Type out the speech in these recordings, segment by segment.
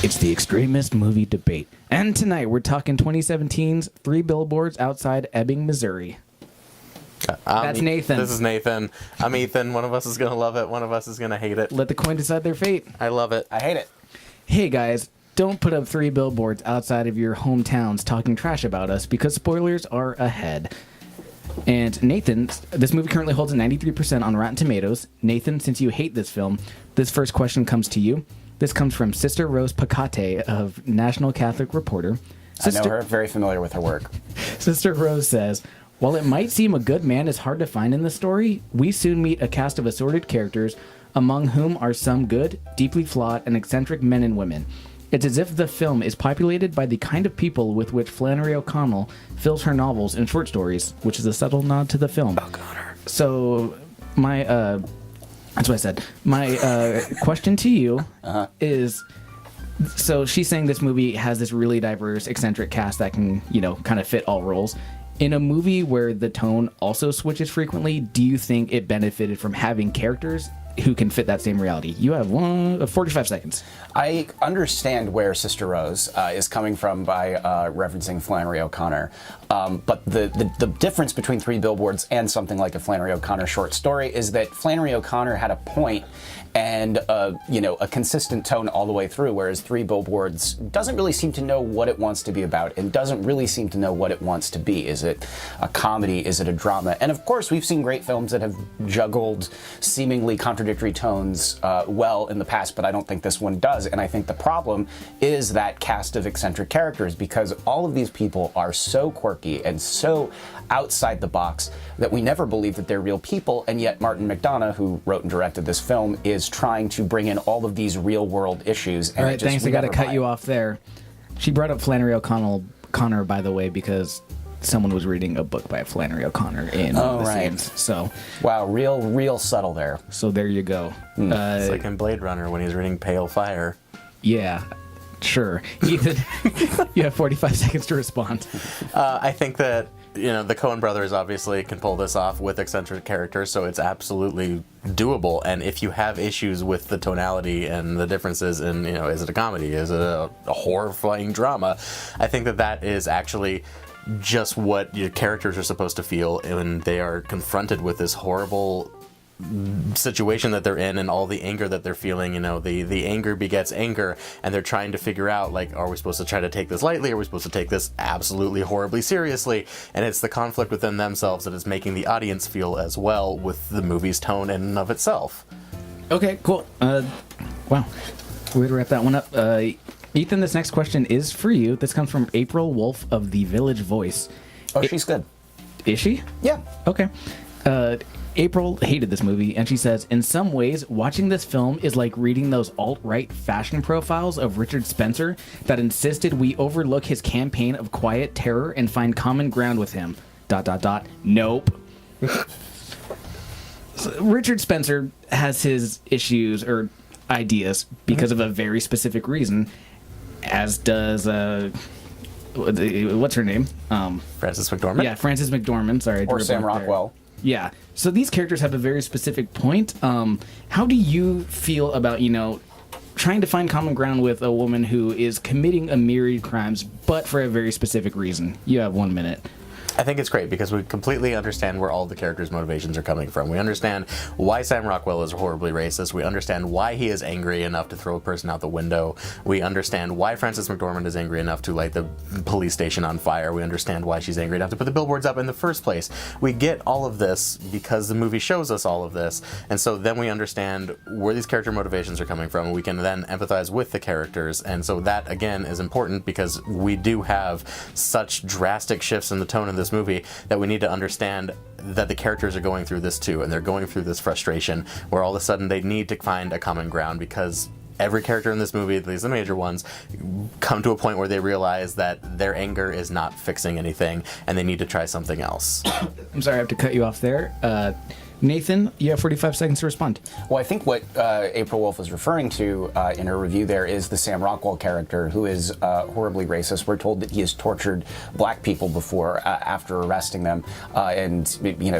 It's the Extremist movie debate. And tonight we're talking 2017's Three Billboards Outside Ebbing, Missouri. That's Nathan. This is Nathan. I'm Ethan. One of us is going to love it. One of us is going to hate it. Let the coin decide their fate. I love it. I hate it. Hey guys, don't put up three billboards outside of your hometowns talking trash about us because spoilers are ahead. And Nathan, this movie currently holds a 93% on Rotten Tomatoes. Nathan, since you hate this film, this first question comes to you. This comes from Sister Rose Pacate of National Catholic Reporter. I know her, very familiar with her work. Sister Rose says, while it might seem a good man is hard to find in the story, we soon meet a cast of assorted characters, among whom are some good, deeply flawed, and eccentric men and women. It's as if the film is populated by the kind of people with which Flannery O'Connell fills her novels and short stories, which is a subtle nod to the film. O'Connor. So, that's what I said. My question to you is, so she's saying this movie has this really diverse, eccentric cast that can, kind of fit all roles. In a movie where the tone also switches frequently, do you think it benefited from having characters who can fit that same reality? You have 45 seconds. I understand where Sister Rose is coming from by referencing Flannery O'Connor. But the difference between Three Billboards and something like a Flannery O'Connor short story is that Flannery O'Connor had a point and a consistent tone all the way through, whereas Three Billboards doesn't really seem to know what it wants to be about and doesn't really seem to know what it wants to be. Is it a comedy? Is it a drama? And of course, we've seen great films that have juggled seemingly contradictory tones well in the past, but I don't think this one does. And I think the problem is that cast of eccentric characters, because all of these people are so quirky and so outside the box that we never believe that they're real people, and yet Martin McDonagh, who wrote and directed this film, is trying to bring in all of these real-world issues. And all right, thanks. I got to cut you off there. She brought up Flannery O'Connor, by the way, because someone was reading a book by Flannery O'Connor in one of the scenes. So, wow, real subtle there. So there you go. It's like in Blade Runner when he's reading Pale Fire. Yeah, sure. Ethan, you have 45 seconds to respond. I think that the Coen brothers obviously can pull this off with eccentric characters, so it's absolutely doable. And if you have issues with the tonality and the differences in, is it a comedy? Is it a horrifying drama? I think that is actually just what your characters are supposed to feel when they are confronted with this horrible situation that they're in and all the anger that they're feeling. The anger begets anger, and they're trying to figure out, are we supposed to try to take this lightly? Are we supposed to take this absolutely horribly seriously? And it's the conflict within themselves that is making the audience feel as well with the movie's tone in and of itself. Okay, cool. Wow. Way to wrap that one up. Ethan, this next question is for you. This comes from April Wolf of The Village Voice. Oh, she's good. Is she? Yeah. Okay. April hated this movie, and she says, in some ways, watching this film is like reading those alt-right fashion profiles of Richard Spencer that insisted we overlook his campaign of quiet terror and find common ground with him. ... Nope. So Richard Spencer has his issues or ideas because of a very specific reason, as does what's her name? Frances McDormand. Yeah, Frances McDormand. Sorry, or Sam Rockwell. Yeah. So these characters have a very specific point. How do you feel about trying to find common ground with a woman who is committing a myriad crimes, but for a very specific reason? You have 1 minute. I think it's great because we completely understand where all the characters' motivations are coming from. We understand why Sam Rockwell is horribly racist. We understand why he is angry enough to throw a person out the window. We understand why Frances McDormand is angry enough to light the police station on fire. We understand why she's angry enough to put the billboards up in the first place. We get all of this because the movie shows us all of this. And so then we understand where these character motivations are coming from. We can then empathize with the characters. And so that, again, is important because we do have such drastic shifts in the tone of this movie that we need to understand that the characters are going through this too, and they're going through this frustration where all of a sudden they need to find a common ground because every character in this movie, at least the major ones, come to a point where they realize that their anger is not fixing anything and they need to try something else. I'm sorry, I have to cut you off there. Nathan, you have 45 seconds to respond. Well, I think what April Wolf was referring to in her review there is the Sam Rockwell character, who is horribly racist. We're told that he has tortured black people before after arresting them, and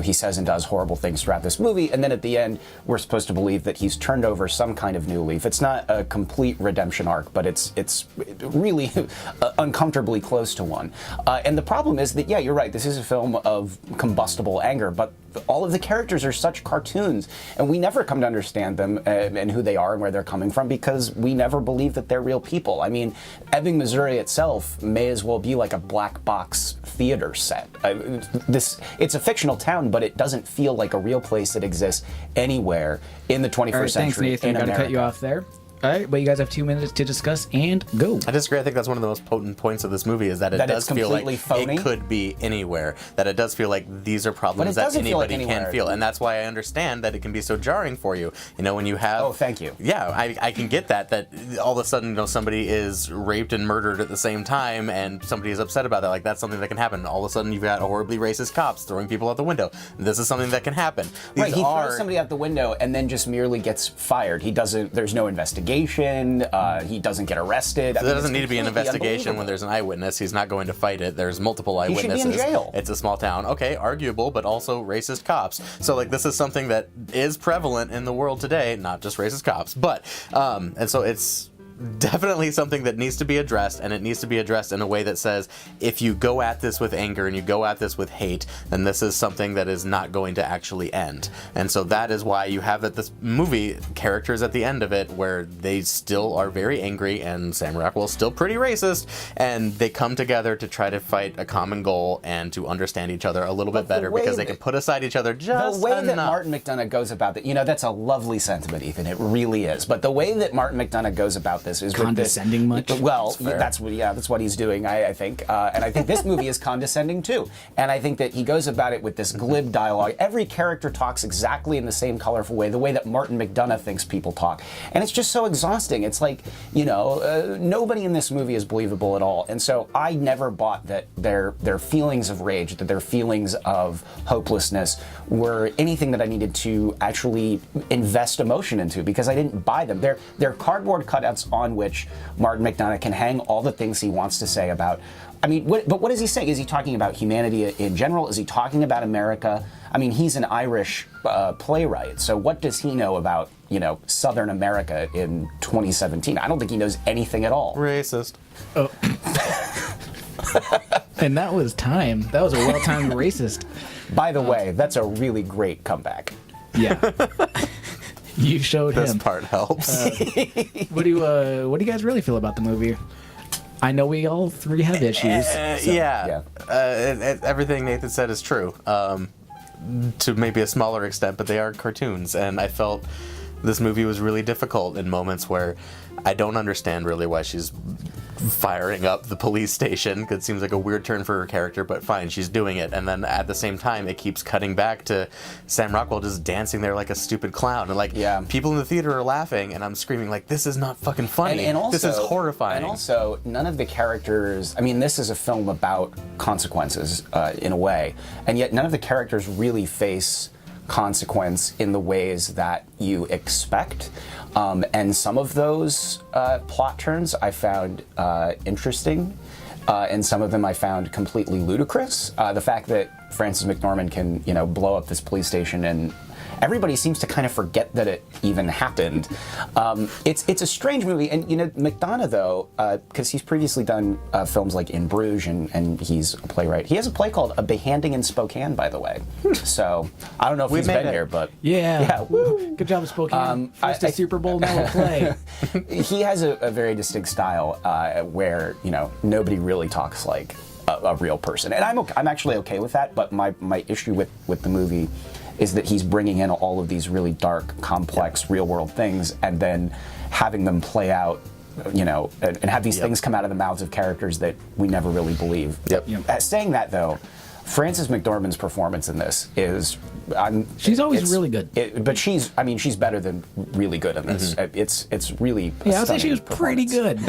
he says and does horrible things throughout this movie. And then at the end, we're supposed to believe that he's turned over some kind of new leaf. It's not a complete redemption arc, but it's really uncomfortably close to one. And the problem is that, yeah, you're right. This is a film of combustible anger, but all of the characters are such cartoons, and we never come to understand them and who they are and where they're coming from, because we never believe that they're real people. I mean, Ebbing, Missouri itself may as well be like a black box theater set. It's a fictional town, but it doesn't feel like a real place that exists anywhere in the 21st All right, thanks, century. Nathan. Got to cut you off there. All right, but you guys have 2 minutes to discuss and go. I disagree. I think that's one of the most potent points of this movie is that it does feel like phony. It could be anywhere. That it does feel like these are problems that anybody can feel. And that's why I understand that it can be so jarring for you. When you have... Oh, thank you. Yeah, I can get that all of a sudden, somebody is raped and murdered at the same time and somebody is upset about that. Like, that's something that can happen. All of a sudden, you've got horribly racist cops throwing people out the window. This is something that can happen. Right, he throws somebody out the window and then just merely gets fired. There's no investigation. He doesn't get arrested. So there doesn't need to be an investigation when there's an eyewitness. He's not going to fight it. There's multiple eyewitnesses. He should be in jail. It's a small town. Okay, arguable, but also racist cops. So this is something that is prevalent in the world today, not just racist cops. But and so it's definitely something that needs to be addressed, and it needs to be addressed in a way that says, if you go at this with anger and you go at this with hate, then this is something that is not going to actually end. And so that is why you have this movie characters at the end of it where they still are very angry, and Sam Rockwell's still pretty racist, and they come together to try to fight a common goal and to understand each other a little bit better, because they can put aside each other just enough. The way that Martin McDonagh goes about that, that's a lovely sentiment, Ethan. It really is. But the way that Martin McDonagh goes about this is condescending much. Well, that's what he's doing, I think, and I think this movie is condescending too. And I think that he goes about it with this glib dialogue. Every character talks exactly in the same colorful way, the way that Martin McDonagh thinks people talk, and it's just so exhausting. It's like nobody in this movie is believable at all. And so I never bought that their feelings of rage, that their feelings of hopelessness were anything that I needed to actually invest emotion into, because I didn't buy them. They're cardboard cutouts on which Martin McDonagh can hang all the things he wants to say about. I mean, but what is he saying? Is he talking about humanity in general? Is he talking about America? I mean, he's an Irish playwright, so what does he know about, Southern America in 2017? I don't think he knows anything at all. Racist. Oh. And that was time. That was a well-timed racist. By the way, that's a really great comeback. Yeah. You showed this him. This part helps. What do you guys really feel about the movie? I know we all three have issues. Everything Nathan said is true, to maybe a smaller extent, but they are cartoons, and I felt this movie was really difficult in moments where I don't understand really why she's firing up the police station, because it seems like a weird turn for her character, but fine, she's doing it. And then at the same time, it keeps cutting back to Sam Rockwell just dancing there like a stupid clown. And people in the theater are laughing, and I'm screaming like, this is not fucking funny. And also, this is horrifying. And also, none of the characters, I mean, this is a film about consequences in a way, and yet none of the characters really face consequence in the ways that you expect. And some of those plot turns I found interesting, and some of them I found completely ludicrous. The fact that Frances McDormand can, blow up this police station and everybody seems to kind of forget that it even happened. It's a strange movie, and McDonagh though, because he's previously done films like In Bruges, and he's a playwright. He has a play called A Behanding in Spokane, by the way. So I don't know if he's been here, but yeah, woo. Good job, Spokane. First a Super Bowl, now a play. He has a very distinct style where nobody really talks like a real person, and I'm actually okay with that. But my issue with the movie is that he's bringing in all of these really dark, complex, real-world things, and then having them play out, and have these things come out of the mouths of characters that we never really believe. Saying that, though, Frances McDormand's performance in this is... she's always really good. But she's better than really good in this. Mm-hmm. It's really I would say she was pretty good.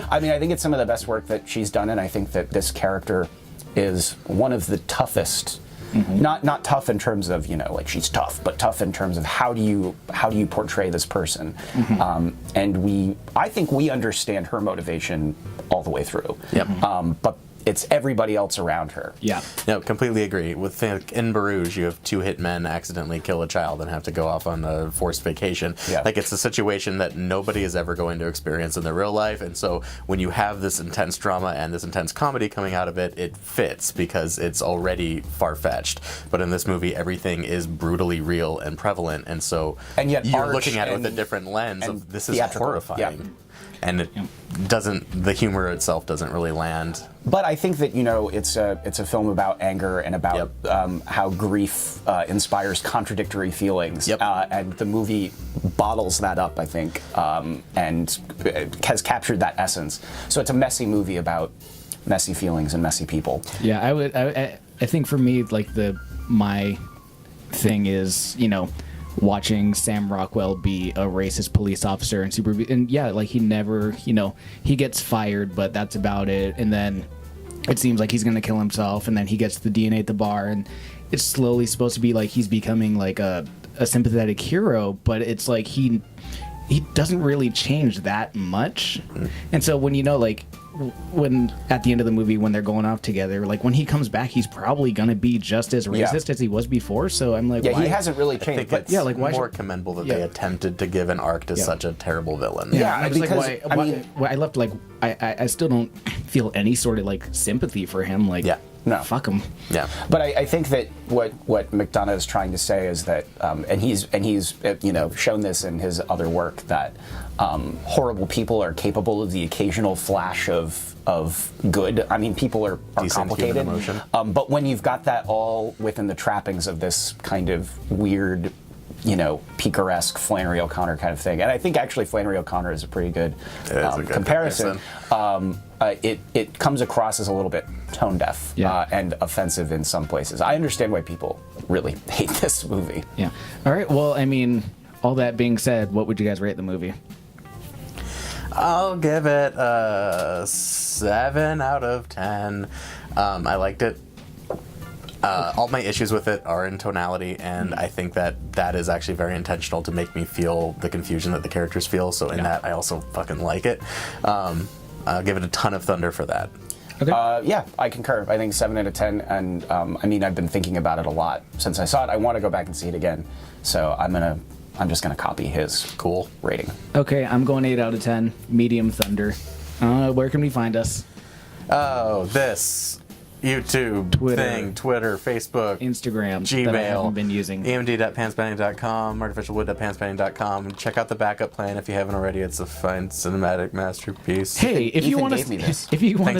I mean, I think it's some of the best work that she's done, and I think that this character is one of the toughest Not tough in terms of, like she's tough, but tough in terms of how do you portray this person. And I think we understand her motivation all the way through. But it's everybody else around her. Yeah. No, completely agree. In Barouge, you have 2 hitmen accidentally kill a child and have to go off on a forced vacation. Yeah. Like, it's a situation that nobody is ever going to experience in their real life, and so when you have this intense drama and this intense comedy coming out of it, it fits because it's already far-fetched. But in this movie, everything is brutally real and prevalent, and so yet you're looking at it with a different lens of this is theatrical. horrifying. Yeah. And the humor itself doesn't really land. But I think that it's a film about anger and about how grief inspires contradictory feelings, and the movie bottles that up, I think, and has captured that essence. So it's a messy movie about messy feelings and messy people. Yeah, I think for me, like my thing is, watching Sam Rockwell be a racist police officer and yeah, like he never, he gets fired, but that's about it. And then it seems like he's gonna kill himself, and then he gets the DNA at the bar, and it's slowly supposed to be like he's becoming like a sympathetic hero, but it's like he doesn't really change that much. And so when when at the end of the movie when they're going off together, like when he comes back, he's probably gonna be just as racist as he was before. So I'm like, why? He hasn't really changed. I think But it's why more commendable that they attempted to give an arc to such a terrible villain. I was because, like, why I left I still don't feel any sort of like sympathy for him. Like, no, fuck him. Yeah. But I think that what McDonough is trying to say is that, and he's shown this in his other work, that horrible people are capable of the occasional flash of good. I mean, people are complicated. Emotion. But when you've got that all within the trappings of this kind of weird, picaresque Flannery O'Connor kind of thing, and I think actually Flannery O'Connor is a pretty good, comparison. It comes across as a little bit tone deaf and offensive in some places. I understand why people really hate this movie. Yeah. All right. Well, I mean, all that being said, what would you guys rate the movie? I'll give it a 7 out of 10. I liked it. All my issues with it are in tonality, and I think that is actually very intentional to make me feel the confusion that the characters feel. So in that, I also fucking like it. I'll give it a ton of thunder for that. Okay. Yeah, I concur. I think 7 out of 10, and I mean, I've been thinking about it a lot since I saw it. I want to go back and see it again, so I'm just gonna copy his rating. Okay, I'm going 8 out of 10. Medium thunder. Where can we find us? Oh, this YouTube thing, Twitter, Facebook, Instagram, Gmail, that I haven't been using. emd.panspanning.com, artificialwood.panspanning.com. Check out the backup plan if you haven't already. It's a fine cinematic masterpiece. Hey, if you want us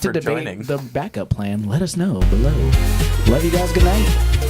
to debate joining. the backup plan, let us know below. Love you guys. Good night.